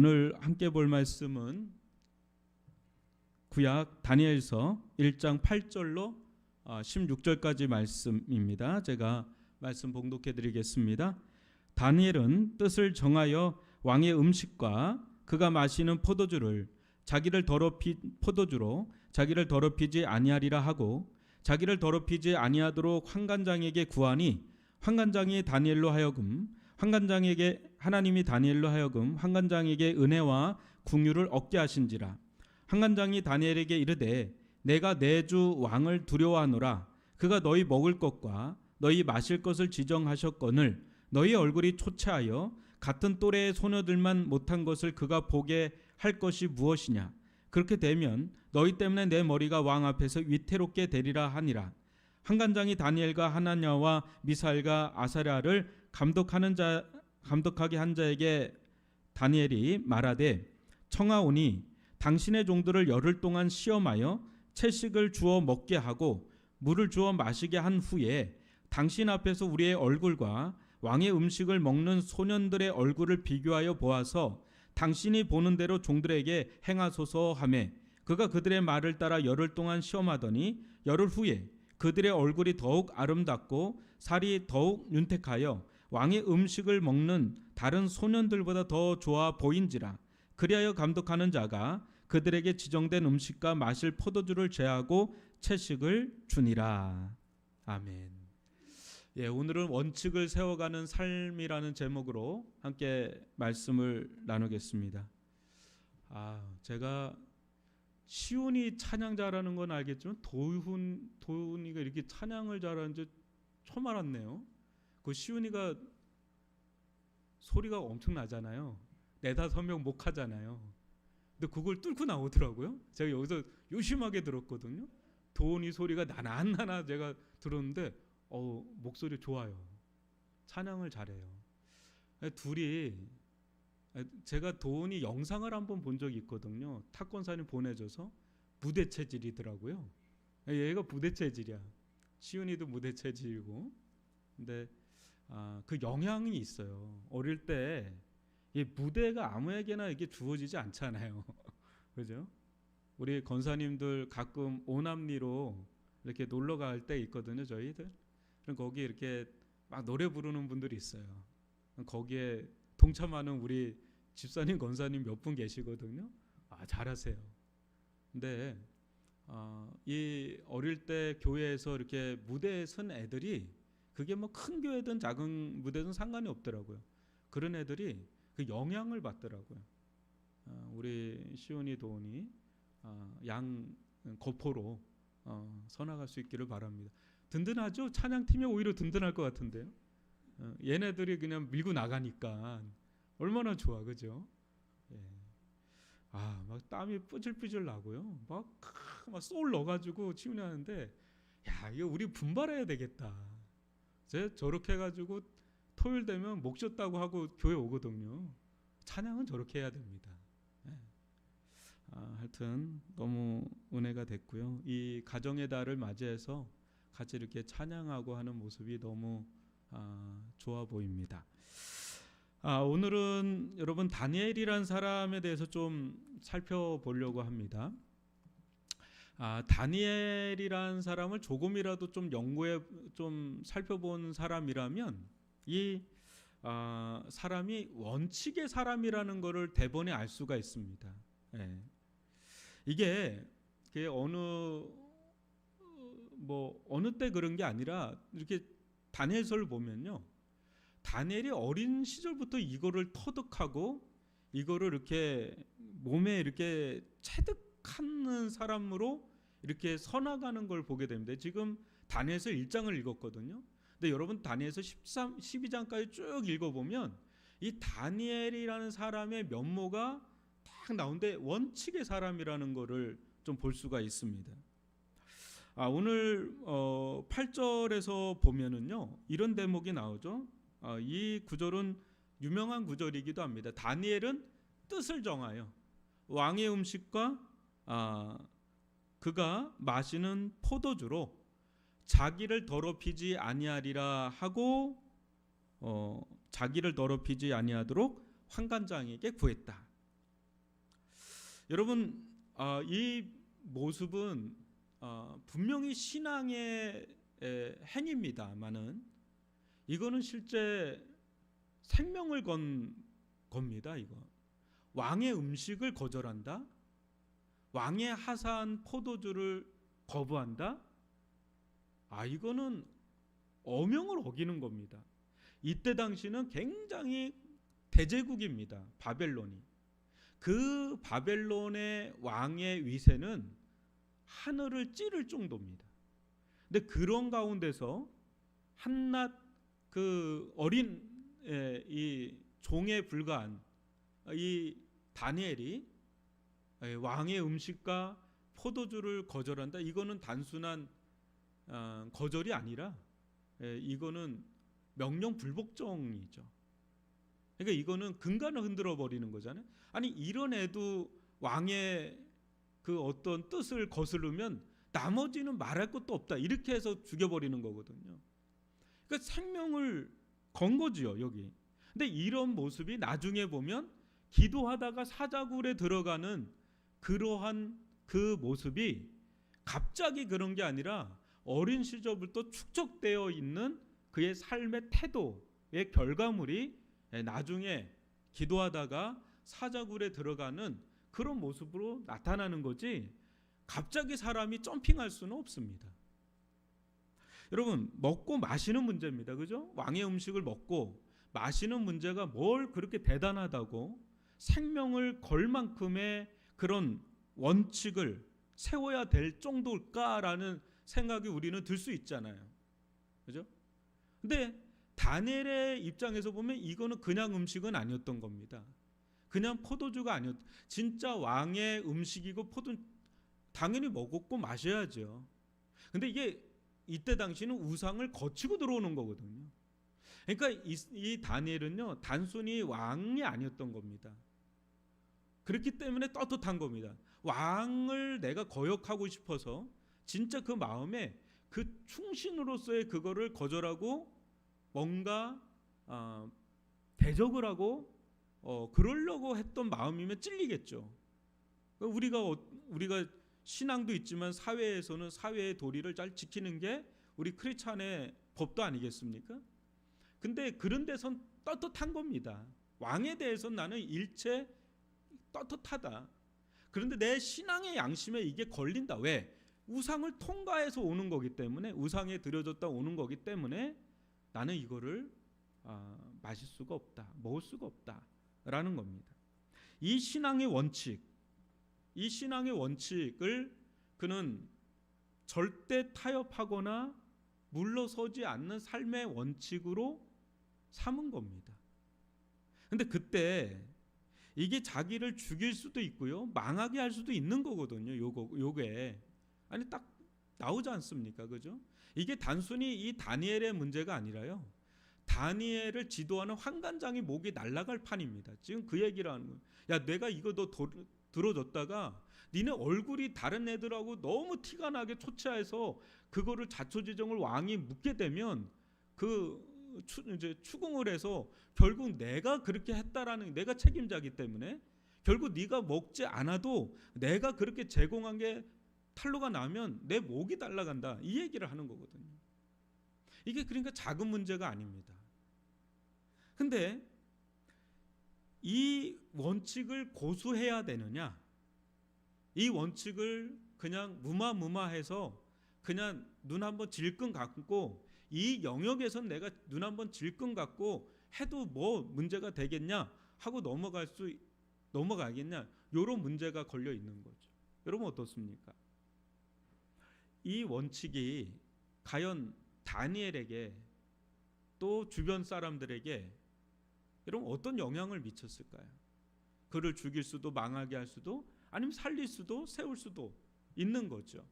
오늘 함께 볼 말씀은 구약 다니엘서 1장 8절로 16절까지 말씀입니다. 제가 말씀 봉독해 드리겠습니다. 다니엘은 뜻을 정하여 왕의 음식과 그가 마시는 포도주로 자기를 더럽히지 아니하리라 하고 자기를 더럽히지 아니하도록 환관장에게 구하니 환관장이 다니엘로 하여금 하나님이 다니엘로 하여금 환관장에게 은혜와 궁유를 얻게 하신지라. 환관장이 다니엘에게 이르되 내가 내 주 왕을 두려워하노라. 그가 너희 먹을 것과 너희 마실 것을 지정하셨거늘 너희 얼굴이 초췌하여 같은 또래의 소녀들만 못한 것을 그가 보게 할 것이 무엇이냐. 그렇게 되면 너희 때문에 내 머리가 왕 앞에서 위태롭게 되리라 하니라. 환관장이 다니엘과 하나냐와 미사엘과 아사랴를 감독하게 한 자에게 다니엘이 말하되 청하오니 당신의 종들을 열흘 동안 시험하여 채식을 주어 먹게 하고 물을 주어 마시게 한 후에 당신 앞에서 우리의 얼굴과 왕의 음식을 먹는 소년들의 얼굴을 비교하여 보아서 당신이 보는 대로 종들에게 행하소서 하매 그가 그들의 말을 따라 열흘 동안 시험하더니 열흘 후에 그들의 얼굴이 더욱 아름답고 살이 더욱 윤택하여 왕의 음식을 먹는 다른 소년들보다 더 좋아 보인지라. 그리하여 감독하는 자가 그들에게 지정된 음식과 마실 포도주를 제하고 채식을 주니라. 아멘. 오늘은 원칙을 세워가는 삶이라는 제목으로 함께 말씀을 나누겠습니다. 제가 시온이 찬양 잘하는 건 알겠지만 도훈이가 이렇게 찬양을 잘하는지 처음 알았네요. 그 시온이가 소리가 엄청 나잖아요. 4-5명 목하잖아요. 근데 그걸 뚫고 나오더라고요. 제가 여기서 유심하게 들었거든요. 도훈이 소리가 나나나나 제가 들었는데 목소리 좋아요. 찬양을 잘해요. 둘이 제가 도훈이 영상을 한번 본 적이 있거든요. 탁권사님 보내줘서 무대 체질이더라고요. 얘가 무대 체질이야. 시훈이도 무대 체질이고. 근데 그 영향이 있어요. 어릴 때 이 무대가 아무에게나 이게 주어지지 않잖아요. 그죠? 우리 권사님들 가끔 오남리로 이렇게 놀러 갈 때 있거든요. 저희들. 그럼 거기 이렇게 막 노래 부르는 분들이 있어요. 거기에 동참하는 우리 집사님, 권사님 몇 분 계시거든요. 잘하세요. 근데 이 어릴 때 교회에서 이렇게 무대에 선 애들이 그게 뭐 큰 교회든 작은 무대든 상관이 없더라고요. 그런 애들이 그 영향을 받더라고요. 우리 시온이 도훈이 양 거포로 서나갈 수 있기를 바랍니다. 든든하죠? 찬양팀이 오히려 든든할 것 같은데요. 얘네들이 그냥 밀고 나가니까 얼마나 좋아, 그죠? 막 땀이 삐질삐질 나고요. 막 쏠 넣어가지고 치우냐는데, 이거 우리 분발해야 되겠다. 저렇게 해가지고 토요일 되면 목 쉬었다고 하고 교회 오거든요. 찬양은 저렇게 해야 됩니다. 하여튼 너무 은혜가 됐고요. 이 가정의 달을 맞이해서 같이 이렇게 찬양하고 하는 모습이 너무 좋아 보입니다. 오늘은 여러분 다니엘이란 사람에 대해서 좀 살펴보려고 합니다. 다니엘이란 사람을 조금이라도 좀 연구해 좀 살펴본 사람이라면 이 사람이 원칙의 사람이라는 것을 대번에 알 수가 있습니다. 이게 어느 때 그런 게 아니라 이렇게 다니엘서를 보면요. 다니엘이 어린 시절부터 이거를 터득하고 이거를 이렇게 몸에 이렇게 체득하는 사람으로 이렇게 서나가는 걸 보게 됩니다. 지금 다니엘서 1장을 읽었거든요. 근데 여러분 다니엘서 12장까지 쭉 읽어보면 이 다니엘이라는 사람의 면모가 딱 나오는데 원칙의 사람이라는 거를 좀 볼 수가 있습니다. 오늘 8절에서 보면은요 이런 대목이 나오죠. 이 구절은 유명한 구절이기도 합니다. 다니엘은 뜻을 정하여 왕의 음식과 그가 마시는 포도주로 자기를 더럽히지 아니하리라 하고 자기를 더럽히지 아니하도록 환관장에게 구했다. 여러분, 이 모습은 분명히 신앙의 행위입니다만은 이거는 실제 생명을 건 겁니다. 이거 왕의 음식을 거절한다, 왕의 하사한 포도주를 거부한다. 이거는 어명을 어기는 겁니다. 이때 당시는 굉장히 대제국입니다. 바벨론이. 그 바벨론의 왕의 위세는 하늘을 찌를 정도입니다. 근데 그런 가운데서 한낱 그 어린 이 종에 불과한 이 다니엘이 왕의 음식과 포도주를 거절한다. 이거는 단순한 거절이 아니라 이거는 명령 불복종이죠. 그러니까 이거는 근간을 흔들어 버리는 거잖아요. 아니, 이런 애도 왕의 그 어떤 뜻을 거스르면 나머지는 말할 것도 없다, 이렇게 해서 죽여버리는 거거든요. 그러니까 생명을 건 거지요, 여기. 근데 이런 모습이 나중에 보면 기도하다가 사자굴에 들어가는 그러한 그 모습이 갑자기 그런 게 아니라 어린 시절부터 축적되어 있는 그의 삶의 태도의 결과물이 나중에 기도하다가 사자굴에 들어가는 그런 모습으로 나타나는 거지, 갑자기 사람이 점핑할 수는 없습니다. 여러분, 먹고 마시는 문제입니다. 그죠? 왕의 음식을 먹고 마시는 문제가 뭘 그렇게 대단하다고 생명을 걸 만큼의 그런 원칙을 세워야 될 정도일까라는 생각이 우리는 들 수 있잖아요. 그죠? 근데 다니엘의 입장에서 보면 이거는 그냥 음식은 아니었던 겁니다. 그냥 포도주가 아니었. 진짜 왕의 음식이고 포도 당연히 먹었고 마셔야죠. 근데 이게 이때 당시는 우상을 거치고 들어오는 거거든요. 그러니까 이 다니엘은요, 단순히 왕이 아니었던 겁니다. 그렇기 때문에 떳떳한 겁니다. 왕을 내가 거역하고 싶어서 진짜 그 마음에 그 충신으로서의 그거를 거절하고 뭔가 대적을 하고 그러려고 했던 마음이면 찔리겠죠. 우리가 신앙도 있지만 사회에서는 사회의 도리를 잘 지키는 게 우리 크리스찬의 법도 아니겠습니까? 근데 그런 데선 떳떳한 겁니다. 왕에 대해서 나는 일체 떳떳하다. 그런데 내 신앙의 양심에 이게 걸린다. 왜? 우상을 통과해서 오는 거기 때문에, 우상에 드려졌다 오는 거기 때문에 나는 이거를 마실 수가 없다, 먹을 수가 없다라는 겁니다. 이 신앙의 원칙을 그는 절대 타협하거나 물러서지 않는 삶의 원칙으로 삼은 겁니다. 근데 그때 이게 자기를 죽일 수도 있고요, 망하게 할 수도 있는 거거든요. 요게 아니 딱 나오지 않습니까? 그죠? 이게 단순히 이 다니엘의 문제가 아니라요, 다니엘을 지도하는 환관장이 목이 날아갈 판입니다. 지금 그 얘기를 하는 거예요. 야, 내가 이거 너 들어줬다가 니네 얼굴이 다른 애들하고 너무 티가 나게 초췌해서 그거를 자초지종을 왕이 묻게 되면 이제 추궁을 해서 결국 내가 그렇게 했다라는, 내가 책임자기 때문에 결국 네가 먹지 않아도 내가 그렇게 제공한 게 탄로가 나면 내 목이 날아간다, 이 얘기를 하는 거거든요. 이게 그러니까 작은 문제가 아닙니다. 근데 이 원칙을 고수해야 되느냐, 이 원칙을 그냥 무마해서 그냥 눈 한번 질끈 감고 이 영역에선 내가 눈 한번 질끈 감고 해도 뭐 문제가 되겠냐 하고 넘어가겠냐, 이런 문제가 걸려 있는 거죠. 여러분 어떻습니까? 이 원칙이 과연 다니엘에게 또 주변 사람들에게 여러분 어떤 영향을 미쳤을까요? 그를 죽일 수도 망하게 할 수도 아니면 살릴 수도 세울 수도 있는 거죠.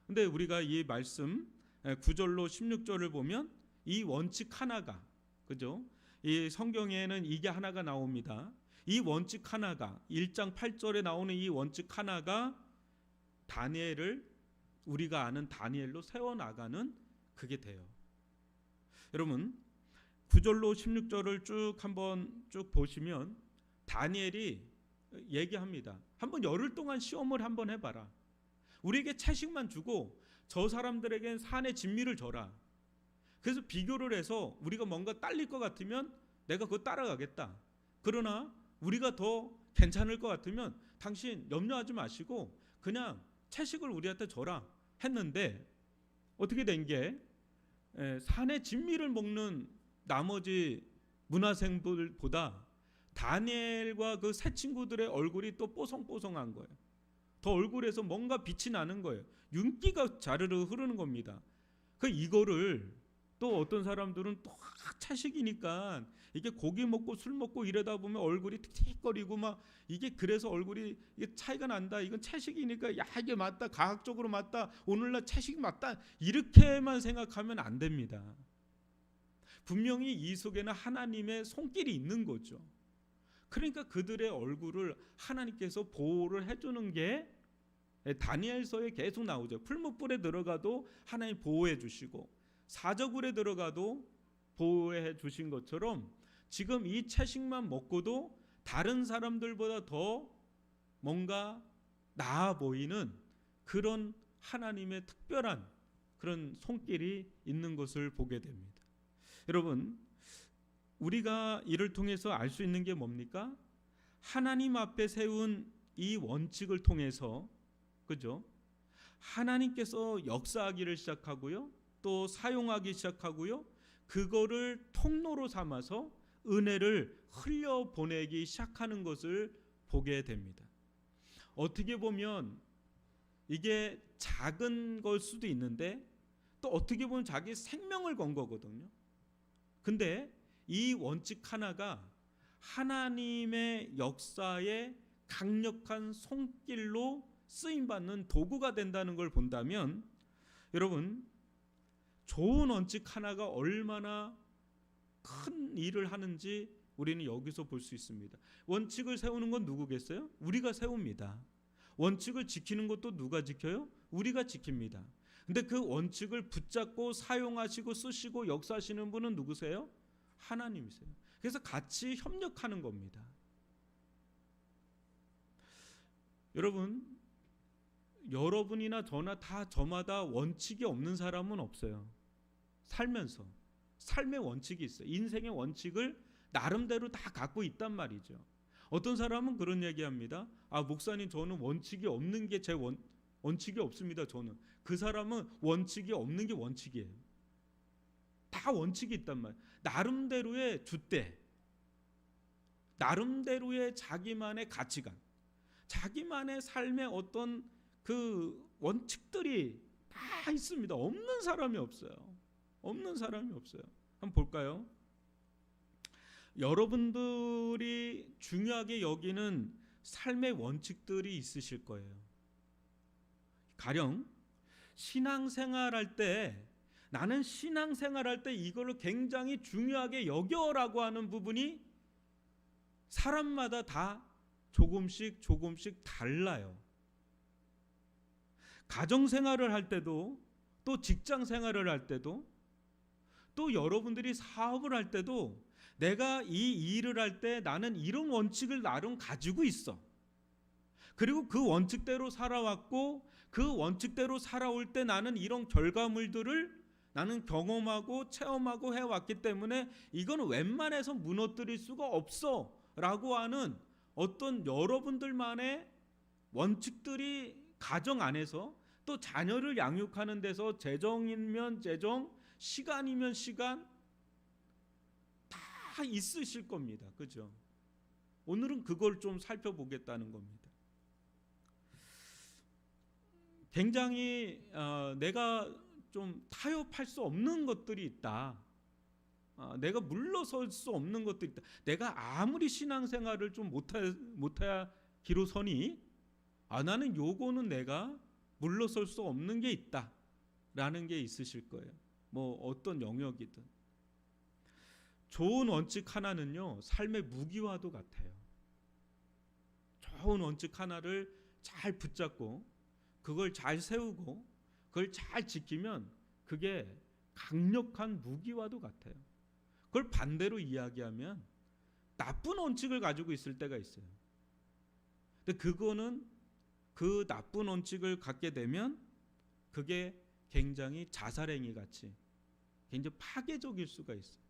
근데 우리가 이 말씀 9절로 16절을 보면 이 원칙 하나가, 그죠? 이 성경에는 이게 하나가 나옵니다. 이 원칙 하나가 1장 8절에 나오는 이 원칙 하나가 다니엘을 우리가 아는 다니엘로 세워나가는 그게 돼요. 여러분 9절로 16절을 쭉 한번 쭉 보시면 다니엘이 얘기합니다. 한번 열흘 동안 시험을 한번 해봐라. 우리에게 채식만 주고 저 사람들에겐 산의 진미를 줘라. 그래서 비교를 해서 우리가 뭔가 딸릴 것 같으면 내가 그거 따라가겠다. 그러나 우리가 더 괜찮을 것 같으면 당신 염려하지 마시고 그냥 채식을 우리한테 줘라 했는데, 어떻게 된 게 산의 진미를 먹는 나머지 문화생들보다 다니엘과 그 세 친구들의 얼굴이 또 뽀송뽀송한 거예요. 더 얼굴에서 뭔가 빛이 나는 거예요. 윤기가 자르르 흐르는 겁니다. 이거를 또 어떤 사람들은 또 채식이니까 이게 고기 먹고 술 먹고 이러다 보면 얼굴이 틱틱거리고 막 이게 그래서 얼굴이 이게 차이가 난다. 이건 채식이니까 야 이게 맞다. 과학적으로 맞다. 오늘날 채식 맞다. 이렇게만 생각하면 안 됩니다. 분명히 이 속에는 하나님의 손길이 있는 거죠. 그러니까 그들의 얼굴을 하나님께서 보호를 해주는 게 다니엘서에 계속 나오죠. 풀무불에 들어가도 하나님 보호해 주시고 사저굴에 들어가도 보호해 주신 것처럼 지금 이 채식만 먹고도 다른 사람들보다 더 뭔가 나아 보이는 그런 하나님의 특별한 그런 손길이 있는 것을 보게 됩니다. 여러분, 우리가 이를 통해서 알 수 있는 게 뭡니까? 하나님 앞에 세운 이 원칙을 통해서, 그죠? 하나님께서 역사하기를 시작하고요, 또 사용하기 시작하고요, 그거를 통로로 삼아서 은혜를 흘려보내기 시작하는 것을 보게 됩니다. 어떻게 보면 이게 작은 걸 수도 있는데 또 어떻게 보면 자기 생명을 건 거거든요. 근데 이 원칙 하나가 하나님의 역사의 강력한 손길로 쓰임받는 도구가 된다는 걸 본다면, 여러분, 좋은 원칙 하나가 얼마나 큰 일을 하는지 우리는 여기서 볼 수 있습니다. 원칙을 세우는 건 누구겠어요? 우리가 세웁니다. 원칙을 지키는 것도 누가 지켜요? 우리가 지킵니다. 근데 그 원칙을 붙잡고 사용하시고 쓰시고 역사하시는 분은 누구세요? 하나님이세요. 그래서 같이 협력하는 겁니다. 여러분이나 저나 다 저마다 원칙이 없는 사람은 없어요. 살면서 삶의 원칙이 있어요. 인생의 원칙을 나름대로 다 갖고 있단 말이죠. 어떤 사람은 그런 얘기합니다. 목사님, 저는 원칙이 없는 게 제 원칙이 없습니다. 저는. 그 사람은 원칙이 없는 게 원칙이에요. 다 원칙이 있단 말이에요. 나름대로의 줏대, 나름대로의 자기만의 가치관, 자기만의 삶의 어떤 그 원칙들이 다 있습니다. 없는 사람이 없어요. 없는 사람이 없어요. 한번 볼까요? 여러분들이 중요하게 여기는 삶의 원칙들이 있으실 거예요. 가령 신앙생활할 때, 나는 신앙생활할 때 이거를 굉장히 중요하게 여겨라고 하는 부분이 사람마다 다 조금씩 달라요. 가정생활을 할 때도, 또 직장생활을 할 때도, 또 여러분들이 사업을 할 때도 내가 이 일을 할 때 나는 이런 원칙을 나름 가지고 있어. 그리고 그 원칙대로 살아왔고 그 원칙대로 살아올 때 나는 이런 결과물들을 나는 경험하고 체험하고 해왔기 때문에 이건 웬만해서 무너뜨릴 수가 없어 라고 하는 어떤 여러분들만의 원칙들이 가정 안에서, 또 자녀를 양육하는 데서 재정이면 재정, 시간이면 시간 다 있으실 겁니다. 그죠? 오늘은 그걸 좀 살펴보겠다는 겁니다. 굉장히 내가 좀 타협할 수 없는 것들이 있다. 내가 물러설 수 없는 것들이 있다. 내가 아무리 신앙생활을 좀 못하기로서니 나는 요거는 내가 물러설 수 없는 게 있다라는 게 있으실 거예요. 뭐 어떤 영역이든. 좋은 원칙 하나는요, 삶의 무기와도 같아요. 좋은 원칙 하나를 잘 붙잡고 그걸 잘 세우고 그걸 잘 지키면 그게 강력한 무기와도 같아요. 그걸 반대로 이야기하면 나쁜 원칙을 가지고 있을 때가 있어요. 근데 그거는 그 나쁜 원칙을 갖게 되면 그게 굉장히 자살행위 같이 굉장히 파괴적일 수가 있어요.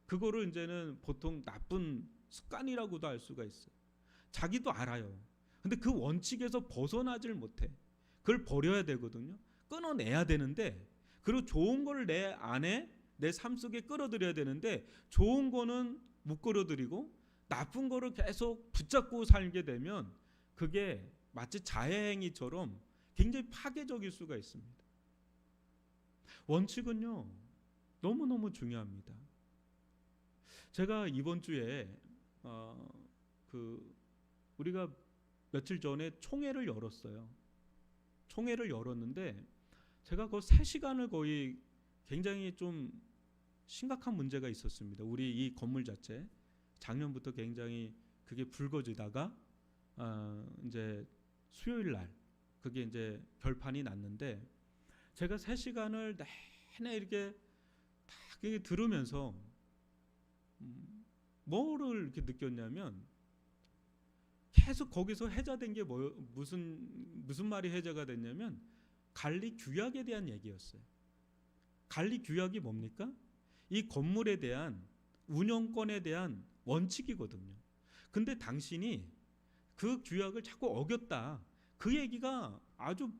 그거를 이제는 보통 나쁜 습관이라고도 할 수가 있어요. 자기도 알아요. 근데 그 원칙에서 벗어나질 못해. 그걸 버려야 되거든요. 끊어내야 되는데, 그리고 좋은 걸 내 안에 내 삶 속에 끌어들여야 되는데, 좋은 거는 못 끌어들이고 나쁜 거를 계속 붙잡고 살게 되면 그게 마치 자해행위처럼 굉장히 파괴적일 수가 있습니다. 원칙은요, 너무너무 중요합니다. 제가 이번 주에 우리가 며칠 전에 총회를 열었어요. 총회를 열었는데 제가 그 3시간을 거의 굉장히 좀 심각한 문제가 있었습니다. 우리 이 건물 자체 작년부터 굉장히 그게 불거지다가 이제 수요일 날 그게 이제 결판이 났는데, 제가 3시간을 내내 이렇게 딱 들으면서 뭐를 이렇게 느꼈냐면, 계속 거기서 해자된 게 무슨 말이 해자가 됐냐면 관리 규약에 대한 얘기였어요. 관리 규약이 뭡니까? 이 건물에 대한 운영권에 대한 원칙이거든요. 근데 당신이 그 규약을 자꾸 어겼다. 그 얘기가 아주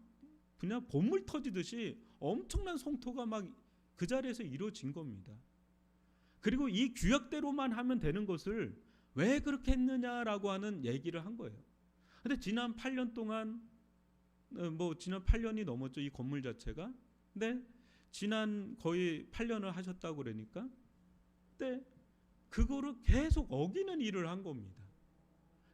그냥 본물 터지듯이 엄청난 성토가 막 그 자리에서 이루어진 겁니다. 그리고 이 규약대로만 하면 되는 것을 왜 그렇게 했느냐라고 하는 얘기를 한 거예요. 근데 지난 8년 동안 지난 8년이 넘었죠, 이 건물 자체가. 근데 지난 거의 8년을 하셨다고 그러니까, 근데 그거를 계속 어기는 일을 한 겁니다.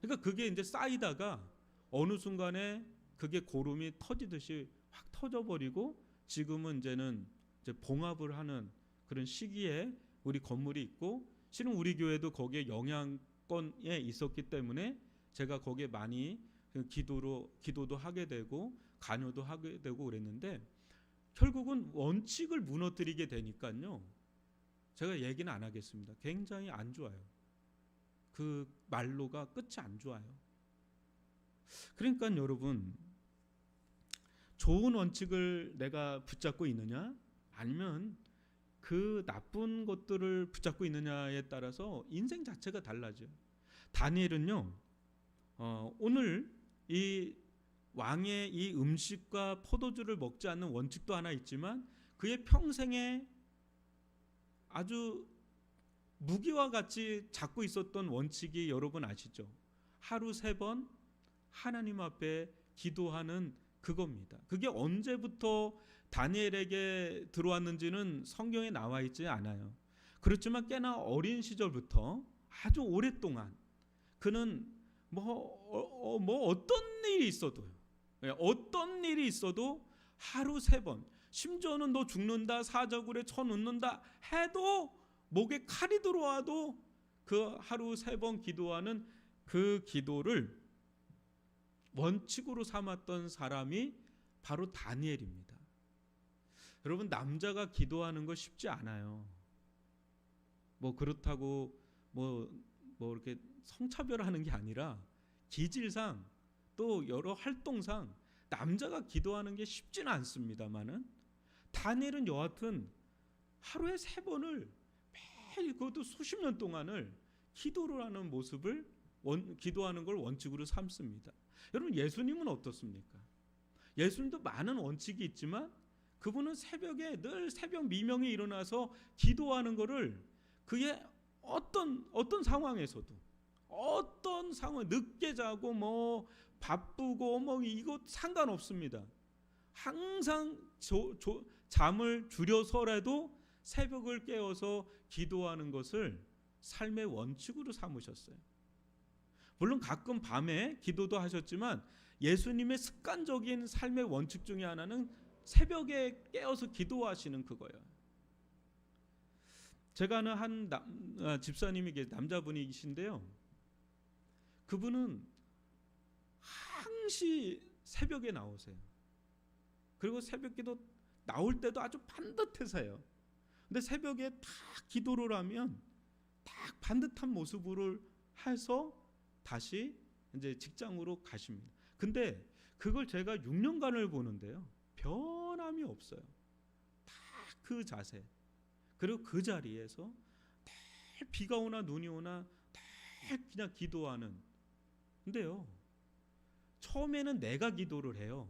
그러니까 그게 이제 쌓이다가 어느 순간에 그게 고름이 터지듯이 확 터져버리고, 지금은 이제는 이제 봉합을 하는 그런 시기에 우리 건물이 있고, 실은 우리 교회도 거기에 영향권에 있었기 때문에 제가 거기에 많이 기도도 하게 되고 간여도 하게 되고 그랬는데, 결국은 원칙을 무너뜨리게 되니까요, 제가 얘기는 안 하겠습니다. 굉장히 안 좋아요. 그 말로가 끝이 안 좋아요. 그러니까 여러분, 좋은 원칙을 내가 붙잡고 있느냐 아니면 그 나쁜 것들을 붙잡고 있느냐에 따라서 인생 자체가 달라져요. 다니엘은요, 오늘 이 왕의 이 음식과 포도주를 먹지 않는 원칙도 하나 있지만, 그의 평생에 아주 무기와 같이 잡고 있었던 원칙이 여러분 아시죠? 하루 3번 하나님 앞에 기도하는 그겁니다. 그게 언제부터 다니엘에게 들어왔는지는 성경에 나와 있지 않아요. 그렇지만 꽤나 어린 시절부터 아주 오랫동안 그는 어떤 일이 있어도요, 어떤 일이 있어도 하루 3번, 심지어는 너 죽는다, 사자굴에 쳐놓는다 해도, 목에 칼이 들어와도 그 하루 3번 기도하는 그 기도를 원칙으로 삼았던 사람이 바로 다니엘입니다. 여러분, 남자가 기도하는 거 쉽지 않아요. 그렇다고 이렇게 성차별하는 게 아니라, 기질상 또 여러 활동상 남자가 기도하는 게 쉽지는 않습니다만은, 다니엘은 여하튼 하루에 3번을 매일, 그것도 수십 년 동안을 기도를 하는 모습을, 기도하는 걸 원칙으로 삼습니다. 여러분, 예수님은 어떻습니까? 예수님도 많은 원칙이 있지만 그분은 새벽에 늘 새벽 미명에 일어나서 기도하는 거를, 그게 어떤 상황에서도, 어떤 상황, 늦게 자고 바쁘고 이거 상관없습니다. 항상 잠을 줄여서라도 새벽을 깨어서 기도하는 것을 삶의 원칙으로 삼으셨어요. 물론 가끔 밤에 기도도 하셨지만 예수님의 습관적인 삶의 원칙 중에 하나는 새벽에 깨어서 기도하시는 그거예요. 제가 아는 한 집사님이 남자분이신데요, 그분은 항시 새벽에 나오세요. 그리고 새벽 기도 나올 때도 아주 반듯해서요. 근데 새벽에 딱 기도를 하면 딱 반듯한 모습으로 해서 다시 이제 직장으로 가십니다. 근데 그걸 제가 6년간을 보는데요, 변함이 없어요. 다 그 자세, 그리고 그 자리에서 늘 비가 오나 눈이 오나 늘 그냥 기도하는. 근데요, 처음에는 내가 기도를 해요.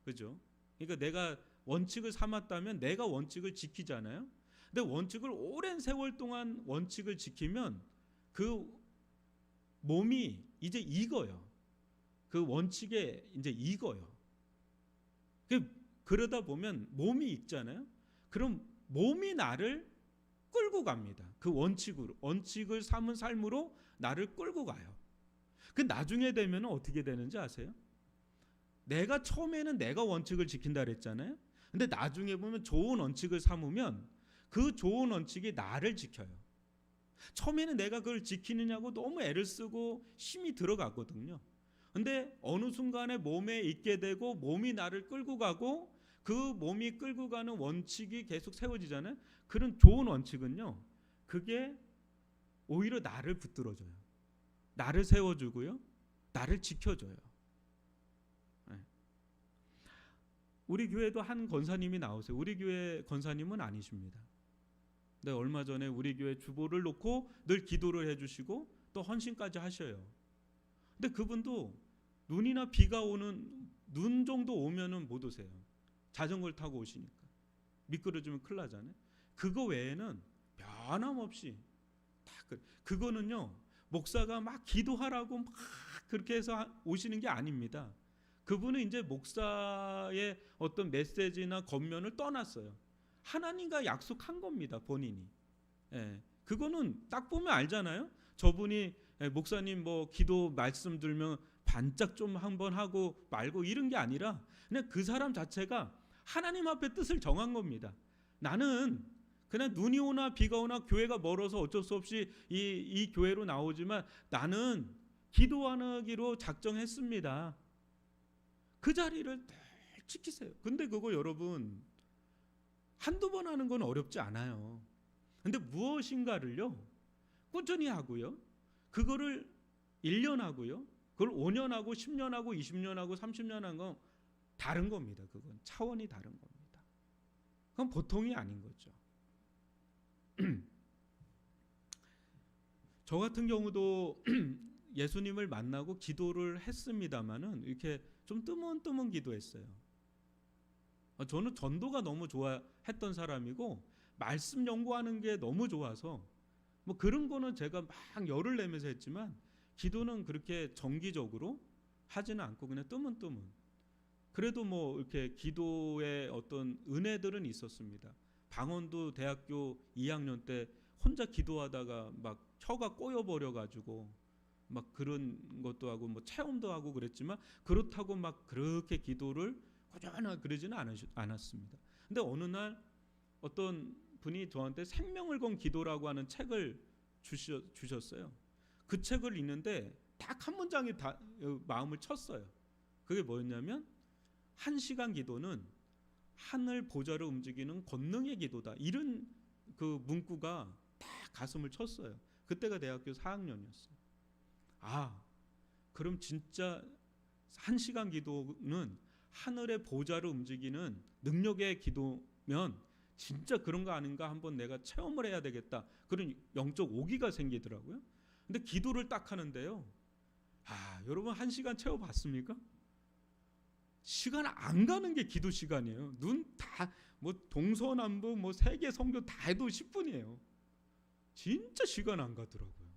그죠? 그러니까 내가 원칙을 삼았다면 내가 원칙을 지키잖아요. 근데 원칙을 오랜 세월 동안 원칙을 지키면 그 몸이 이제 익어요. 그 원칙에 이제 익어요. 그러다 보면 몸이 익잖아요. 그럼 몸이 나를 끌고 갑니다. 그 원칙을 삼은 삶으로 나를 끌고 가요. 그 나중에 되면 어떻게 되는지 아세요? 내가 처음에는 내가 원칙을 지킨다 그랬잖아요. 근데 나중에 보면 좋은 원칙을 삼으면 그 좋은 원칙이 나를 지켜요. 처음에는 내가 그걸 지키느냐고 너무 애를 쓰고 힘이 들어가거든요. 근데 어느 순간에 몸에 있게 되고 몸이 나를 끌고 가고 그 몸이 끌고 가는 원칙이 계속 세워지잖아요. 그런 좋은 원칙은요, 그게 오히려 나를 붙들어줘요. 나를 세워주고요, 나를 지켜줘요. 우리 교회도 한 권사님이 나오세요. 우리 교회 권사님은 아니십니다. 근데 얼마 전에 우리 교회 주보를 놓고 늘 기도를 해주시고 또 헌신까지 하셔요. 근데 그분도 눈이나 비가 오는, 눈 정도 오면은 못 오세요. 자전거를 타고 오시니까 미끄러지면 큰일 나잖아요. 그거 외에는 변함없이 다 그거는요, 목사가 막 기도하라고 막 그렇게 해서 오시는 게 아닙니다. 그분은 이제 목사의 어떤 메시지나 겉면을 떠났어요. 하나님과 약속한 겁니다, 본인이. 예, 그거는 딱 보면 알잖아요. 저분이 목사님 뭐 기도 말씀 들면 반짝 좀 한번 하고 말고 이런 게 아니라 그냥 그 사람 자체가 하나님 앞에 뜻을 정한 겁니다. 나는 그냥 눈이 오나 비가 오나 교회가 멀어서 어쩔 수 없이 이 교회로 나오지만 나는 기도하기로 작정했습니다. 그 자리를 늘 지키세요. 근데 그거 여러분 한두 번 하는 건 어렵지 않아요. 근데 무엇인가를요, 꾸준히 하고요, 그거를 1년 하고요, 그걸 5년 하고 10년 하고 20년 하고 30년 한 건 다른 겁니다. 그건 차원이 다른 겁니다. 그건 보통이 아닌 거죠. 저 같은 경우도 예수님을 만나고 기도를 했습니다마는 이렇게 좀 뜨문뜨문 기도했어요. 저는 전도가 너무 좋아했던 사람이고 말씀 연구하는 게 너무 좋아서 뭐 그런 거는 제가 막 열을 내면서 했지만 기도는 그렇게 정기적으로 하지는 않고 그냥 뜨문뜨문. 그래도 뭐 이렇게 기도의 어떤 은혜들은 있었습니다. 방언도 대학교 2학년 때 혼자 기도하다가 막 혀가 꼬여버려 가지고 막 그런 것도 하고 뭐 체험도 하고 그랬지만 그렇다고 막 그렇게 기도를 꾸준하게 그러지는 않았습니다. 근데 어느 날 어떤 분이 저한테 생명을 건 기도라고 하는 책을 주셨어요. 그 책을 읽는데 딱 한 문장이 다 마음을 쳤어요. 그게 뭐였냐면 1시간 기도는 하늘 보좌를 움직이는 권능의 기도다. 이런 그 문구가 딱 가슴을 쳤어요. 그때가 대학교 4학년이었어요. 아, 그럼 진짜 1시간 기도는 하늘의 보좌를 움직이는 능력의 기도면 진짜 그런 거 아닌가 한번 내가 체험을 해야 되겠다. 그런 영적 오기가 생기더라고요. 근데 기도를 딱 하는데요, 여러분 1시간 채워봤습니까? 시간 안 가는 게 기도 시간이에요. 눈 다 뭐 동서남북 뭐 세계 선교 다 해도 10분이에요. 진짜 시간 안 가더라고요.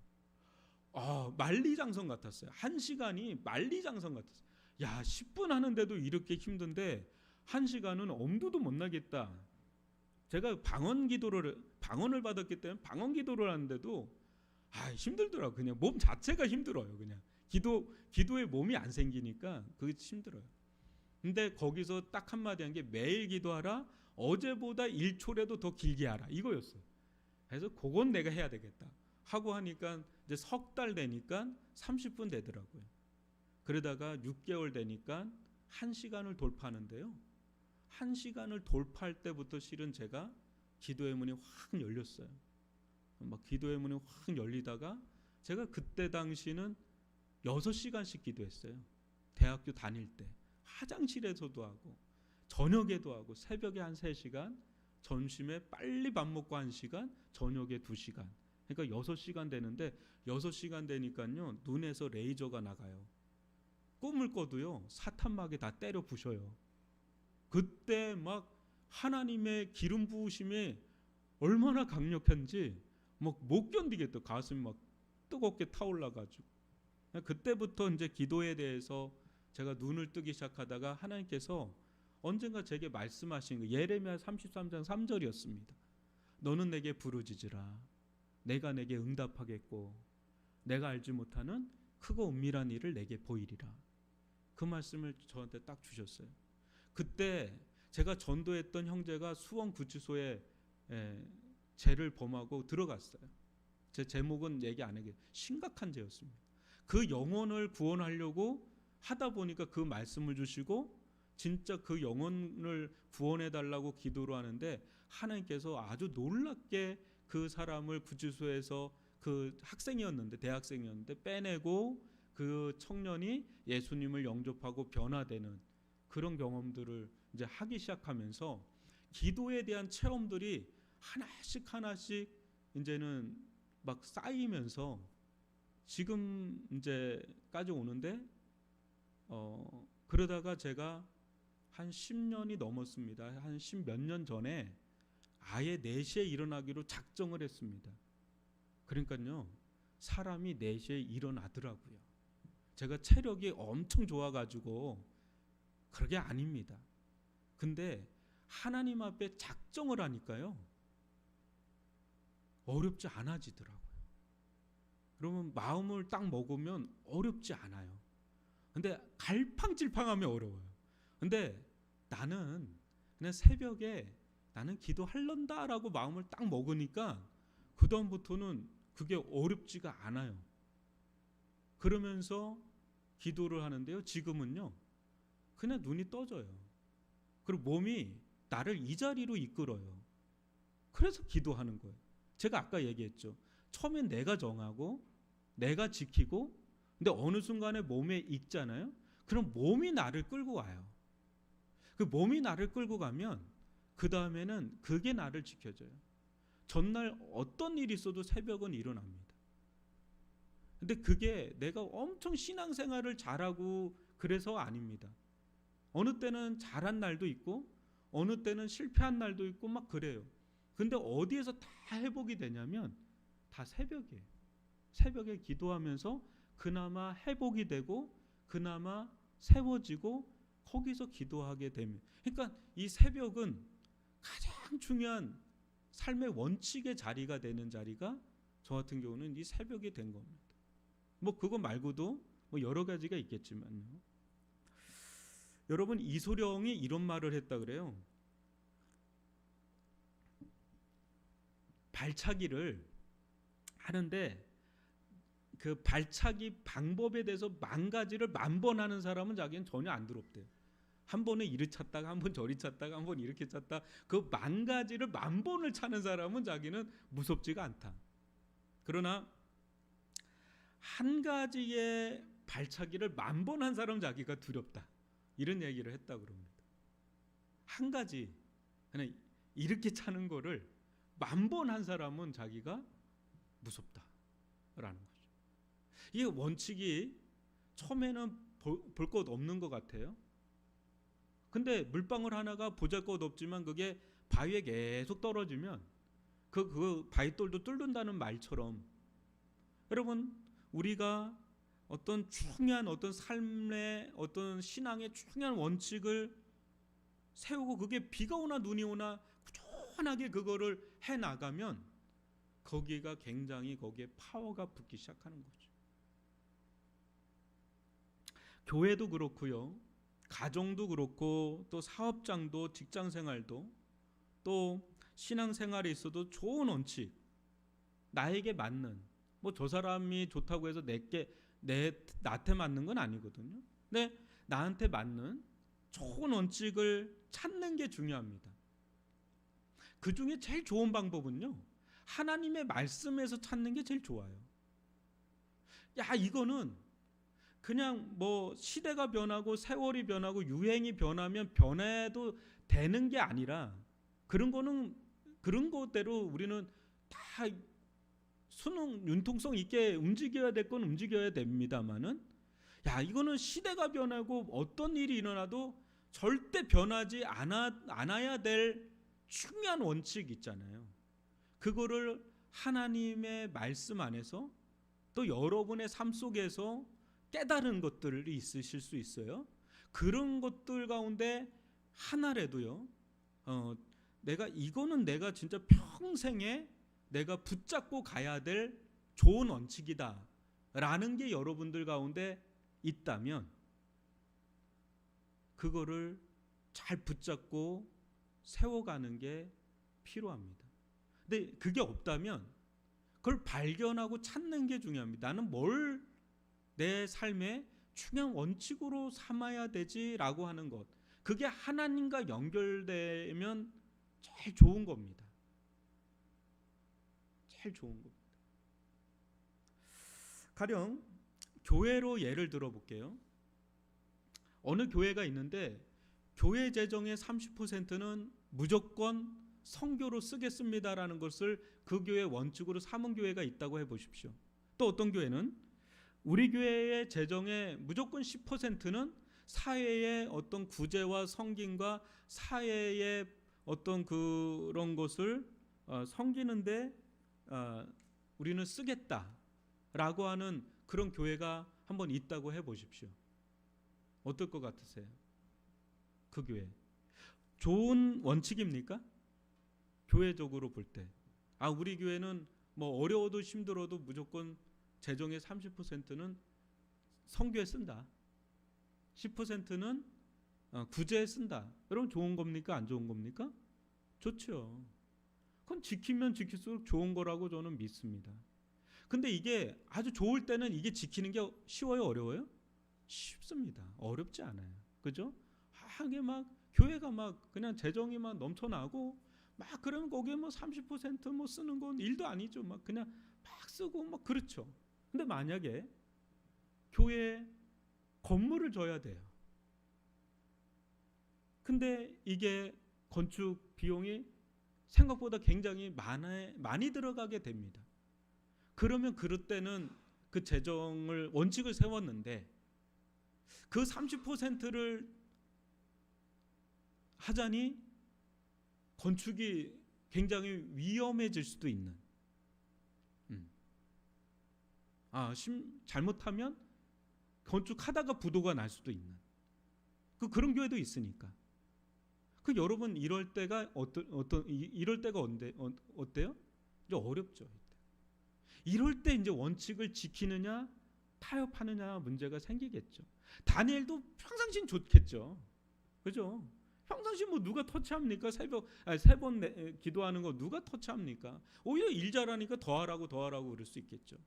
만리장성 같았어요. 1시간이 만리장성 같았어요. 야, 10분 하는데도 이렇게 힘든데 1시간은 엄두도 못 나겠다. 제가 방언을 받았기 때문에 방언 기도를 하는데도 힘들더라고요. 그냥 몸 자체가 힘들어요. 그냥 기도에 몸이 안 생기니까 그게 힘들어요. 근데 거기서 딱 한마디 한 게 매일 기도하라, 어제보다 1초라도 더 길게 하라, 이거였어요. 그래서 그건 내가 해야 되겠다 하고 하니까 이제 석 달 되니까 30분 되더라고요. 그러다가 6개월 되니까 1시간을 돌파하는데요, 1시간을 돌파할 때부터 실은 제가 기도의 문이 확 열렸어요. 막 기도의 문이 확 열리다가 제가 그때 당시는 6시간씩 기도했어요. 대학교 다닐 때 화장실에서도 하고 저녁에도 하고 새벽에 한 3시간, 점심에 빨리 밥 먹고 1시간, 저녁에 2시간. 그러니까 6시간 되는데 6시간 되니까요 눈에서 레이저가 나가요. 꿈을 꿔도요 사탄마귀 다 때려 부셔요. 그때 막 하나님의 기름 부으심이 얼마나 강력한지 막 못 견디겠더. 가슴이 막 뜨겁게 타올라가지고 그때부터 이제 기도에 대해서 제가 눈을 뜨기 시작하다가 하나님께서 언젠가 제게 말씀하신 거 예레미야 33장 3절이었습니다. 너는 내게 부르짖으라. 내가 내게 응답하겠고 내가 알지 못하는 크고 은밀한 일을 내게 보이리라. 그 말씀을 저한테 딱 주셨어요. 그때 제가 전도했던 형제가 수원구치소에 죄를 범하고 들어갔어요. 제 제목은 얘기 안 하게 심각한 죄였습니다. 그 영혼을 구원하려고 하다 보니까 그 말씀을 주시고 진짜 그 영혼을 구원해 달라고 기도를 하는데 하나님께서 아주 놀랍게 그 사람을 구치소에서 그 학생이었는데 대학생이었는데 빼내고 그 청년이 예수님을 영접하고 변화되는 그런 경험들을 이제 하기 시작하면서 기도에 대한 체험들이 하나씩 이제는 막 쌓이면서 지금 이제까지 오는데 그러다가 제가 한 10년이 넘었습니다. 한 10몇 년 전에 아예 4시에 일어나기로 작정을 했습니다. 그러니까요 사람이 4시에 일어나더라고요. 제가 체력이 엄청 좋아가지고 그러게 아닙니다. 근데 하나님 앞에 작정을 하니까요 어렵지 않아지더라고요. 그러면 마음을 딱 먹으면 어렵지 않아요. 근데 갈팡질팡하면 어려워요. 근데 나는 그냥 새벽에 나는 기도할런다라고 마음을 딱 먹으니까 그 다음부터는 그게 어렵지가 않아요. 그러면서 기도를 하는데요 지금은요 그냥 눈이 떠져요. 그리고 몸이 나를 이 자리로 이끌어요. 그래서 기도하는 거예요. 제가 아까 얘기했죠. 처음엔 내가 정하고 내가 지키고 근데 어느 순간에 몸에 익잖아요. 그럼 몸이 나를 끌고 와요. 그 몸이 나를 끌고 가면 그 다음에는 그게 나를 지켜줘요. 전날 어떤 일이 있어도 새벽은 일어납니다. 근데 그게 내가 엄청 신앙생활을 잘하고 그래서 아닙니다. 어느 때는 잘한 날도 있고 어느 때는 실패한 날도 있고 막 그래요. 근데 어디에서 다 회복이 되냐면 다 새벽이에요. 새벽에 기도하면서 그나마 회복이 되고 그나마 세워지고 거기서 기도하게 됩니다. 그러니까 이 새벽은 가장 중요한 삶의 원칙의 자리가 되는 자리가 저 같은 경우는 이 새벽이 된 겁니다. 뭐 그거 말고도 뭐 여러 가지가 있겠지만요. 여러분 이소룡이 이런 말을 했다 그래요. 발차기를 하는데 그 발차기 방법에 대해서 10,000가지를 10,000번 하는 사람은 자기는 전혀 안 두렵대요. 한 번에 이리 찼다가 한 번 저리 찼다가 한 번 이렇게 찼다. 그 10,000가지를 10,000번을 차는 사람은 자기는 무섭지가 않다. 그러나 한 가지의 발차기를 10,000번 한 사람은 자기가 두렵다. 이런 얘기를 했다 그럽니다. 한 가지 그냥 이렇게 차는 거를 10,000번 한 사람은 자기가 무섭다라는 거죠. 이게 원칙이 처음에는 볼 것 없는 것 같아요. 근데 물방울 하나가 보잘것없지만 그게 바위에 계속 떨어지면 그 바위돌도 뚫는다는 말처럼 여러분 우리가 어떤 중요한 어떤 삶의 어떤 신앙의 중요한 원칙을 세우고 그게 비가 오나 눈이 오나 꾸준하게 그거를 해 나가면 거기가 굉장히 거기에 파워가 붙기 시작하는 거죠. 교회도 그렇고요. 가정도 그렇고 또 사업장도 직장생활도 또 신앙생활에 있어도 좋은 원칙 나에게 맞는 뭐 저 사람이 좋다고 해서 나한테 맞는 건 아니거든요. 근데 나한테 맞는 좋은 원칙을 찾는 게 중요합니다. 그 중에 제일 좋은 방법은요. 하나님의 말씀에서 찾는 게 제일 좋아요. 야 이거는 그냥 뭐 시대가 변하고 세월이 변하고 유행이 변하면 변해도 되는 게 아니라 그런 거는 그런 것대로 우리는 다 수능 융통성 있게 움직여야 될 건 움직여야 됩니다만은 야 이거는 시대가 변하고 어떤 일이 일어나도 절대 변하지 않아야 될 중요한 원칙 있잖아요. 그거를 하나님의 말씀 안에서 또 여러분의 삶 속에서 깨달은 것들이 있으실 수 있어요. 그런 것들 가운데 하나라도요. 내가 진짜 평생에 내가 붙잡고 가야 될 좋은 원칙이다라는 게 여러분들 가운데 있다면 그거를 잘 붙잡고 세워가는 게 필요합니다. 근데 그게 없다면 그걸 발견하고 찾는 게 중요합니다. 나는 뭘 내 삶의 중요한 원칙으로 삼아야 되지라고 하는 것. 그게 하나님과 연결되면 제일 좋은 겁니다. 제일 좋은 겁니다. 가령 교회로 예를 들어볼게요. 어느 교회가 있는데 교회 재정의 30%는 무조건 선교로 쓰겠습니다라는 것을 그 교회 원칙으로 삼은 교회가 있다고 해보십시오. 또 어떤 교회는 우리 교회의 재정의 무조건 10%는 사회의 어떤 구제와 섬김과 사회의 어떤 그런 것을 섬기는데 우리는 쓰겠다라고 하는 그런 교회가 한번 있다고 해보십시오. 어떨 것 같으세요? 그 교회 좋은 원칙입니까? 교회적으로 볼 때 우리 교회는 뭐 어려워도 힘들어도 무조건 재정의 30%는 선교에 쓴다. 10%는 구제에 쓴다. 여러분 좋은 겁니까? 안 좋은 겁니까? 좋죠. 그건 지키면 지킬수록 좋은 거라고 저는 믿습니다. 근데 이게 아주 좋을 때는 이게 지키는 게 쉬워요? 어려워요? 쉽습니다. 어렵지 않아요. 그죠? 하게 막 교회가 막 그냥 재정이 막 넘쳐나고 막 그러면 거기에 뭐 30% 쓰는 건 일도 아니죠. 막 그냥 막 쓰고 막 그렇죠. 근데 만약에 교회에 건물을 줘야 돼요. 근데 이게 건축 비용이 생각보다 굉장히 많이 들어가게 됩니다. 그러면 그럴 때는 그 재정을 원칙을 세웠는데 그 30%를 하자니 건축이 굉장히 위험해질 수도 있는 잘못하면 건축하다가 부도가 날 수도 있는 그런 교회도 있으니까 여러분 이럴 때가 이럴 때가 어때요? 이제 어렵죠. 이럴 때 이제 원칙을 지키느냐 타협하느냐 문제가 생기겠죠. 다니엘도 평상시는 좋겠죠. 그죠? 평상시 뭐 누가 터치합니까? 세 번 기도하는 거 누가 터치합니까? 오히려 일 잘하니까 더 하라고 그럴 수 있겠죠.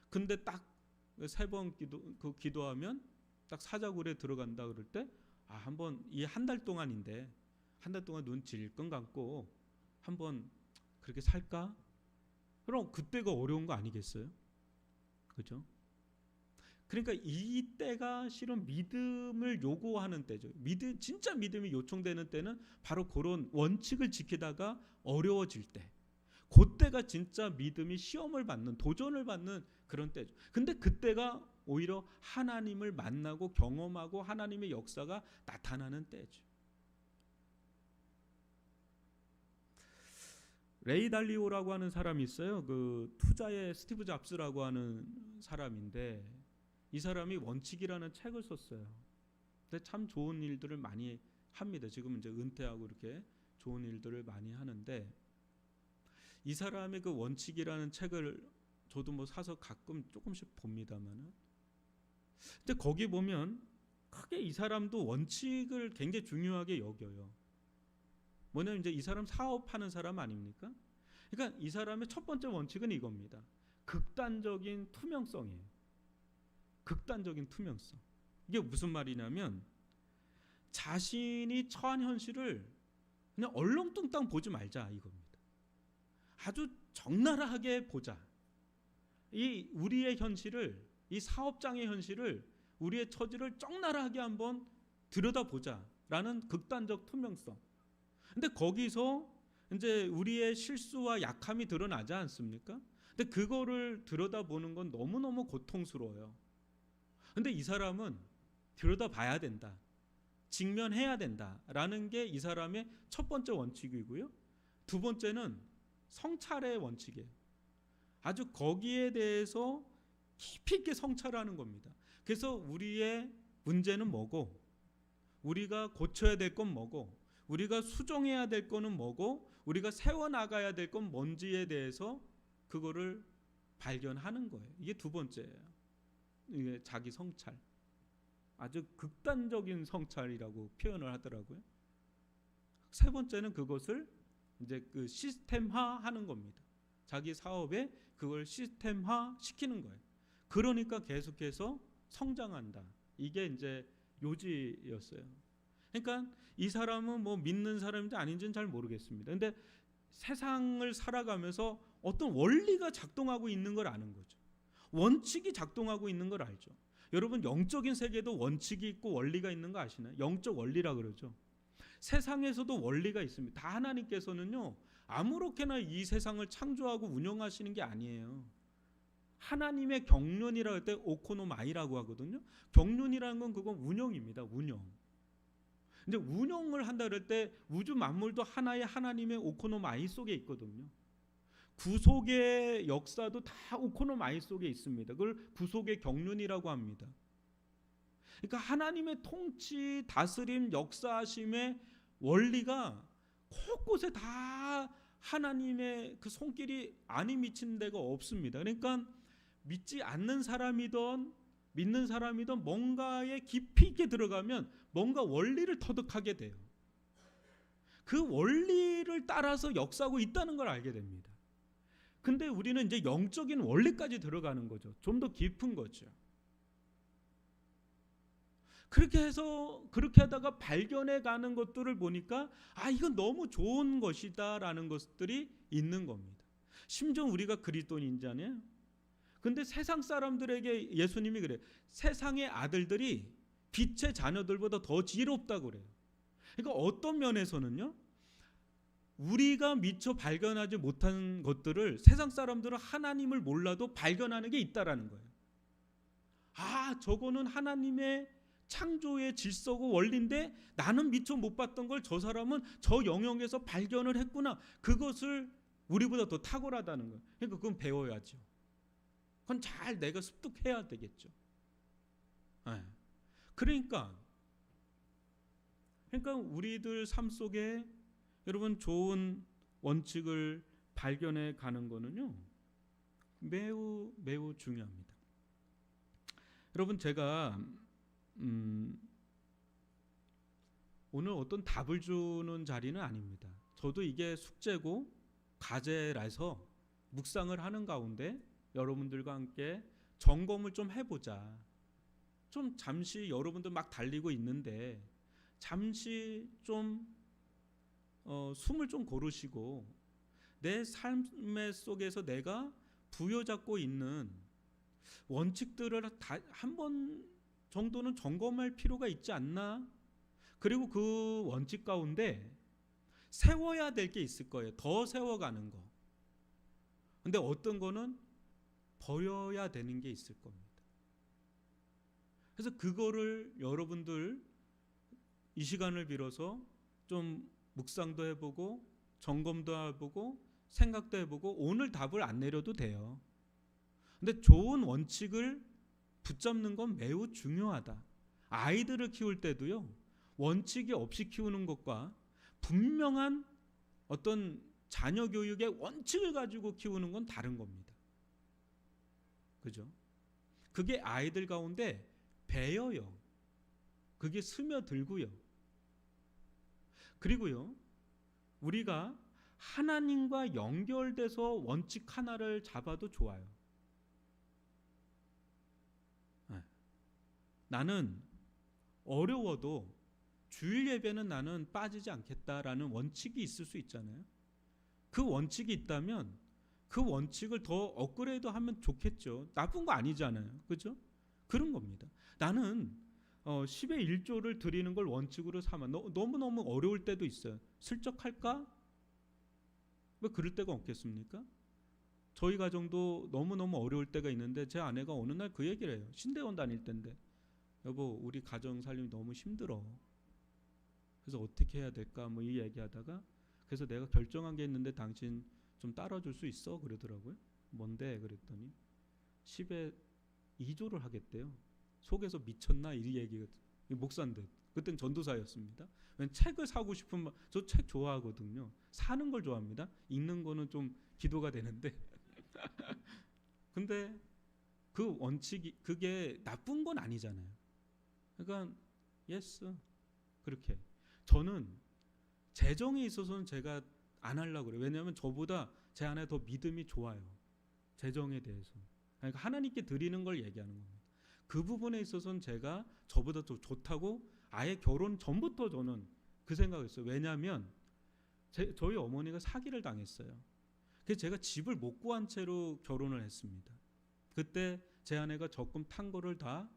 근데 딱 세 번 기도하면 딱 사자굴에 들어간다 그럴 때 한번 이 한 달 동안인데 한 달 동안 눈 질끈 감고 한번 그렇게 살까? 그럼 그때가 어려운 거 아니겠어요? 그죠? 그러니까 이때가 실은 믿음을 요구하는 때죠. 진짜 믿음이 요청되는 때는 바로 그런 원칙을 지키다가 어려워질 때, 그때가 진짜 믿음이 시험을 받는, 도전을 받는 그런 때죠. 근데 그때가 오히려 하나님을 만나고 경험하고 하나님의 역사가 나타나는 때죠. 레이 달리오라고 하는 사람이 있어요. 그 투자의 스티브 잡스라고 하는 사람인데 이 사람이 원칙이라는 책을 썼어요. 근데 참 좋은 일들을 많이 합니다. 지금 이제 은퇴하고 이렇게 좋은 일들을 많이 하는데 이 사람의 그 원칙이라는 책을 저도 뭐 사서 가끔 조금씩 봅니다만은 근데 거기 보면 크게 이 사람도 원칙을 굉장히 중요하게 여겨요. 뭐냐면 이제 이 사람 사업하는 사람 아닙니까? 그러니까 이 사람의 첫 번째 원칙은 이겁니다. 극단적인 투명성이에요. 극단적인 투명성. 이게 무슨 말이냐면 자신이 처한 현실을 그냥 얼렁뚱땅 보지 말자 이겁니다. 아주 적나라하게 보자. 이 우리의 현실을, 이 사업장의 현실을 우리의 처지를 적나라하게 한번 들여다보자라는 극단적 투명성. 근데 거기서 이제 우리의 실수와 약함이 드러나지 않습니까? 근데 그거를 들여다보는 건 너무너무 고통스러워요. 근데 이 사람은 들여다봐야 된다, 직면해야 된다라는 게 이 사람의 첫 번째 원칙이고요. 두 번째는 성찰의 원칙이에요. 아주 거기에 대해서 깊이 있게 성찰하는 겁니다. 그래서 우리의 문제는 뭐고, 우리가 고쳐야 될 건 뭐고, 우리가 수정해야 될 거는 뭐고, 우리가 세워나가야 될 건 뭔지에 대해서 그거를 발견하는 거예요. 이게 두 번째예요. 이게 자기 성찰. 아주 극단적인 성찰이라고 표현을 하더라고요. 세 번째는 그것을 이제 그 시스템화하는 겁니다. 자기 사업에 그걸 시스템화 시키는 거예요. 그러니까 계속해서 성장한다. 이게 이제 요지였어요. 그러니까 이 사람은 뭐 믿는 사람인지 아닌지는 잘 모르겠습니다. 근데 세상을 살아가면서 어떤 원리가 작동하고 있는 걸 아는 거죠. 원칙이 작동하고 있는 걸 알죠. 여러분, 영적인 세계도 원칙이 있고 원리가 있는 거 아시나요? 영적 원리라 그러죠. 세상에서도 원리가 있습니다. 다 하나님께서는요, 아무렇게나 이 세상을 창조하고 운영하시는 게 아니에요. 하나님의 경륜이라고 할 때 오코노마이라고 하거든요. 경륜이라는 건 그건 운영입니다. 운영. 근데 운영을 한다 그럴 때 우주 만물도 하나의 하나님의 오코노마이 속에 있거든요. 구속의 역사도 다 오코노마이 속에 있습니다. 그걸 구속의 경륜이라고 합니다. 그러니까 하나님의 통치, 다스림, 역사하심의 원리가 곳곳에 다 하나님의 그 손길이 안이 미친 데가 없습니다. 그러니까 믿지 않는 사람이든 믿는 사람이든 뭔가에 깊이 있게 들어가면 뭔가 원리를 터득하게 돼요. 그 원리를 따라서 역사하고 있다는 걸 알게 됩니다. 근데 우리는 이제 영적인 원리까지 들어가는 거죠. 좀 더 깊은 거죠. 그렇게 해서 그렇게 하다가 발견해 가는 것들을 보니까 이건 너무 좋은 것이다라는 것들이 있는 겁니다. 심지어 우리가 그리스도인이잖아요. 근데 세상 사람들에게 예수님이 그래요. 세상의 아들들이 빛의 자녀들보다 더 지혜롭다고 그래요. 그러니까 어떤 면에서는요, 우리가 미처 발견하지 못한 것들을 세상 사람들은 하나님을 몰라도 발견하는 게 있다라는 거예요. 저거는 하나님의 창조의 질서고 원리인데 나는 미처 못 봤던 걸 저 사람은 저 영역에서 발견을 했구나. 그것을 우리보다 더 탁월하다는 거예요. 그러니까 그건 배워야죠. 그건 잘 내가 습득해야 되겠죠. 그러니까 우리들 삶 속에 여러분 좋은 원칙을 발견해 가는 거는요, 매우 매우 중요합니다. 여러분, 제가 오늘 어떤 답을 주는 자리는 아닙니다. 저도 이게 숙제고 과제라서 묵상을 하는 가운데 여러분들과 함께 점검을 좀 해보자. 좀 잠시 여러분들 막 달리고 있는데 잠시 좀 숨을 좀 고르시고 내 삶의 속에서 내가 부여잡고 있는 원칙들을 한 번 정도는 점검할 필요가 있지 않나? 그리고 그 원칙 가운데 세워야 될 게 있을 거예요. 더 세워가는 거. 근데 어떤 거는 버려야 되는 게 있을 겁니다. 그래서 그거를 여러분들 이 시간을 빌어서 좀 묵상도 해보고 점검도 해보고 생각도 해보고 오늘 답을 안 내려도 돼요. 근데 좋은 원칙을 붙잡는 건 매우 중요하다. 아이들을 키울 때도요, 원칙이 없이 키우는 것과 분명한 어떤 자녀 교육의 원칙을 가지고 키우는 건 다른 겁니다. 그죠? 그게 아이들 가운데 배어요. 그게 스며들고요. 그리고요, 우리가 하나님과 연결돼서 원칙 하나를 잡아도 좋아요. 나는 어려워도 주일 예배는 나는 빠지지 않겠다라는 원칙이 있을 수 있잖아요. 그 원칙이 있다면 그 원칙을 더 업그레이드 하면 좋겠죠. 나쁜 거 아니잖아요. 그죠? 그런 겁니다. 나는 10의 1조를 드리는 걸 원칙으로 삼아 너무너무 어려울 때도 있어요. 슬쩍 할까? 왜 그럴 때가 없겠습니까? 저희 가정도 너무너무 어려울 때가 있는데 제 아내가 어느 날 그 얘기를 해요. 신대원 다닐 때인데, 여보 우리 가정 살림이 너무 힘들어. 그래서 어떻게 해야 될까 뭐 이 얘기하다가, 그래서 내가 결정한 게 있는데 당신 좀 따라줄 수 있어? 그러더라고요. 뭔데? 그랬더니 10에 2조를 하겠대요. 속에서 미쳤나 이 얘기가, 목사인데 그땐 전도사였습니다. 책을 사고 싶은, 저 책 좋아하거든요. 사는 걸 좋아합니다. 읽는 거는 좀 기도가 되는데 근데 그 원칙이 그게 나쁜 건 아니잖아요. 그러니까 예스 그렇게. 저는 재정에 있어서는 제가 안 하려고 그래요. 왜냐하면 저보다 제 아내 더 믿음이 좋아요. 재정에 대해서. 그러니까 하나님께 드리는 걸 얘기하는 겁니다. 그 부분에 있어서는 제가 저보다 더 좋다고 아예 결혼 전부터 저는 그 생각을 했어요. 왜냐하면 저희 어머니가 사기를 당했어요. 그래서 제가 집을 못 구한 채로 결혼을 했습니다. 그때 제 아내가 적금 탄 거를 다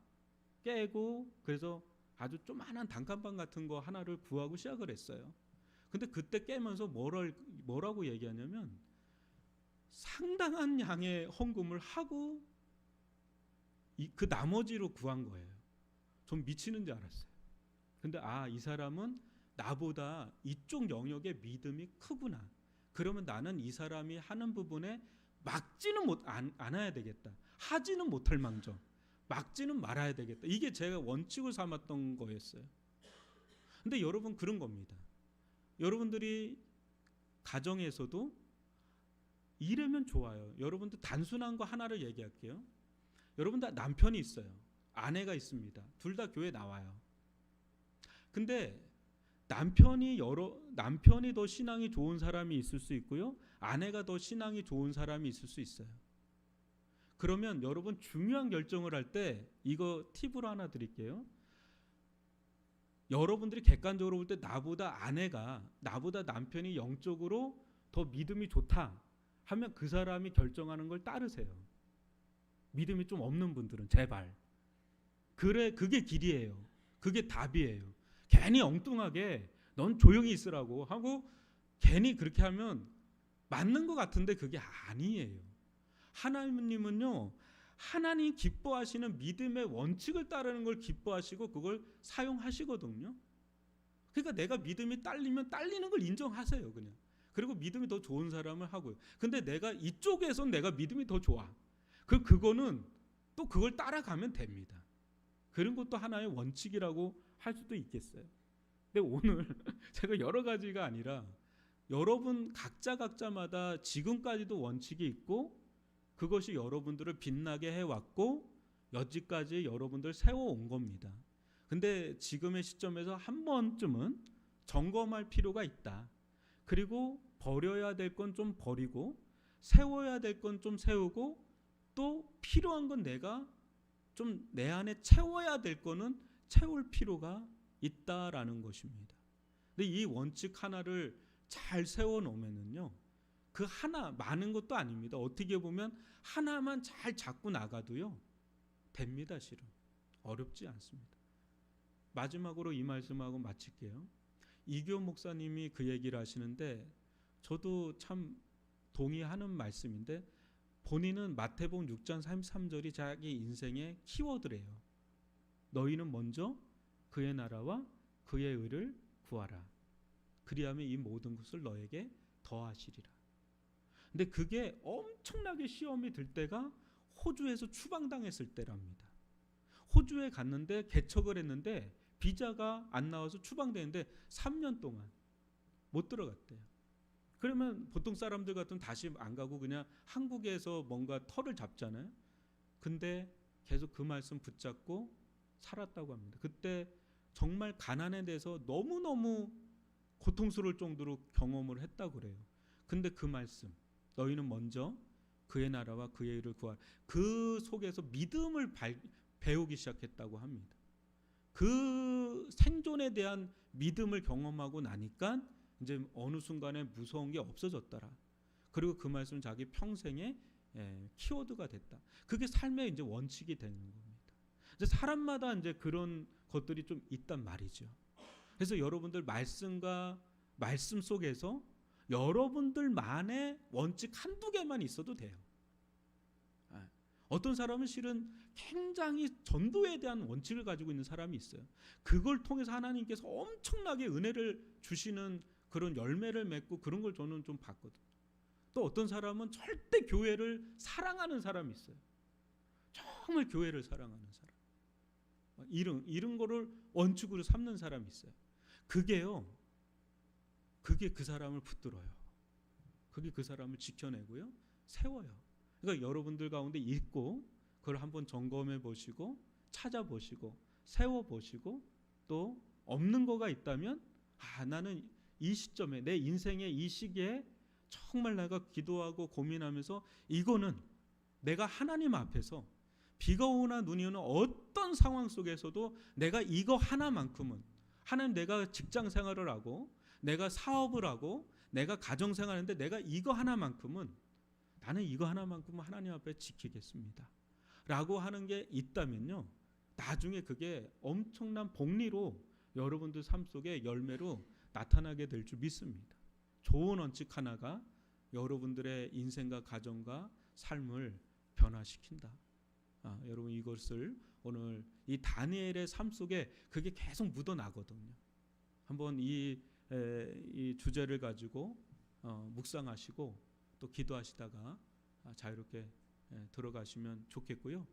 깨고, 그래서 아주 조그만한 단칸방 같은 거 하나를 구하고 시작을 했어요. 근데 그때 깨면서 뭐라고 얘기하냐면, 상당한 양의 헌금을 하고 그 나머지로 구한 거예요. 좀 미치는 줄 알았어요. 근데 이 사람은 나보다 이쪽 영역의 믿음이 크구나. 그러면 나는 이 사람이 하는 부분에 막지는 않아야 되겠다. 하지는 못할 망정 막지는 말아야 되겠다. 이게 제가 원칙을 삼았던 거였어요. 근데 여러분 그런 겁니다. 여러분들이 가정에서도 이러면 좋아요. 여러분들 단순한 거 하나를 얘기할게요. 여러분들 남편이 있어요. 아내가 있습니다. 둘 다 교회 나와요. 근데 남편이 더 신앙이 좋은 사람이 있을 수 있고요. 아내가 더 신앙이 좋은 사람이 있을 수 있어요. 그러면 여러분 중요한 결정을 할 때 이거 팁으로 하나 드릴게요. 여러분들이 객관적으로 볼 때 나보다 남편이 영적으로 더 믿음이 좋다 하면 그 사람이 결정하는 걸 따르세요. 믿음이 좀 없는 분들은 제발. 그게 길이에요. 그게 답이에요. 괜히 엉뚱하게 넌 조용히 있으라고 하고 괜히 그렇게 하면 맞는 것 같은데 그게 아니에요. 하나님은요, 하나님 기뻐하시는 믿음의 원칙을 따르는 걸 기뻐하시고 그걸 사용하시거든요. 그러니까 내가 믿음이 딸리면 딸리는 걸 인정하세요. 그냥. 그리고 믿음이 더 좋은 사람을 하고요. 근데 내가 이쪽에선 내가 믿음이 더 좋아. 그거는 또 그걸 따라가면 됩니다. 그런 것도 하나의 원칙이라고 할 수도 있겠어요. 근데 오늘 제가 여러 가지가 아니라 여러분 각자마다 지금까지도 원칙이 있고 그것이 여러분들을 빛나게 해왔고 여지까지 여러분들 세워온 겁니다. 근데 지금의 시점에서 한 번쯤은 점검할 필요가 있다. 그리고 버려야 될 건 좀 버리고 세워야 될 건 좀 세우고 또 필요한 건 내가 좀 내 안에 채워야 될 거는 채울 필요가 있다라는 것입니다. 근데 이 원칙 하나를 잘 세워놓으면요, 그 하나 많은 것도 아닙니다. 어떻게 보면 하나만 잘 잡고 나가도요 됩니다. 실은 어렵지 않습니다. 마지막으로 이 말씀하고 마칠게요. 이교 목사님이 그 얘기를 하시는데 저도 참 동의하는 말씀인데, 본인은 마태복음 6장 33절이 자기 인생의 키워드래요. 너희는 먼저 그의 나라와 그의 의를 구하라. 그리하면 이 모든 것을 너에게 더하시리라. 근데 그게 엄청나게 시험이 들 때가 호주에서 추방당했을 때랍니다. 호주에 갔는데 개척을 했는데 비자가 안 나와서 추방되는데 3년 동안 못 들어갔대요. 그러면 보통 사람들 같으면 다시 안 가고 그냥 한국에서 뭔가 터를 잡잖아요. 근데 계속 그 말씀 붙잡고 살았다고 합니다. 그때 정말 가난에 대해서 너무너무 고통스러울 정도로 경험을 했다고 그래요. 근데 그 말씀, 너희는 먼저 그의 나라와 그의 의를 구하라. 그 속에서 믿음을 배우기 시작했다고 합니다. 그 생존에 대한 믿음을 경험하고 나니까 이제 어느 순간에 무서운 게 없어졌더라. 그리고 그 말씀은 자기 평생의 키워드가 됐다. 그게 삶의 이제 원칙이 되는 겁니다. 이제 사람마다 이제 그런 것들이 좀 있단 말이죠. 그래서 여러분들 말씀 속에서 여러분들만의 원칙 한두 개만 있어도 돼요. 어떤 사람은 실은 굉장히 전도에 대한 원칙을 가지고 있는 사람이 있어요. 그걸 통해서 하나님께서 엄청나게 은혜를 주시는 그런 열매를 맺고 그런 걸 저는 좀 봤거든요. 또 어떤 사람은 절대 교회를 사랑하는 사람이 있어요. 정말 교회를 사랑하는 사람. 이런 거를 원칙으로 삼는 사람이 있어요. 그게 그 사람을 붙들어요. 그게 그 사람을 지켜내고요, 세워요. 그러니까 여러분들 가운데 있고 그걸 한번 점검해 보시고 찾아보시고 세워보시고 또 없는 거가 있다면 나는 이 시점에 내 인생의 이 시기에 정말 내가 기도하고 고민하면서 이거는 내가 하나님 앞에서 비가 오나 눈이 오나 어떤 상황 속에서도 내가 이거 하나만큼은 하나님, 내가 직장 생활을 하고 내가 사업을 하고 내가 가정 생활하는데 내가 이거 하나만큼은 나는 이거 하나만큼은 하나님 앞에 지키겠습니다 라고 하는 게 있다면요, 나중에 그게 엄청난 복리로 여러분들 삶 속에 열매로 나타나게 될 줄 믿습니다. 좋은 원칙 하나가 여러분들의 인생과 가정과 삶을 변화시킨다. 여러분 이것을 오늘 이 다니엘의 삶 속에 그게 계속 묻어나거든요. 한번 이 주제를 가지고 묵상하시고 또 기도하시다가 자유롭게 들어가시면 좋겠고요.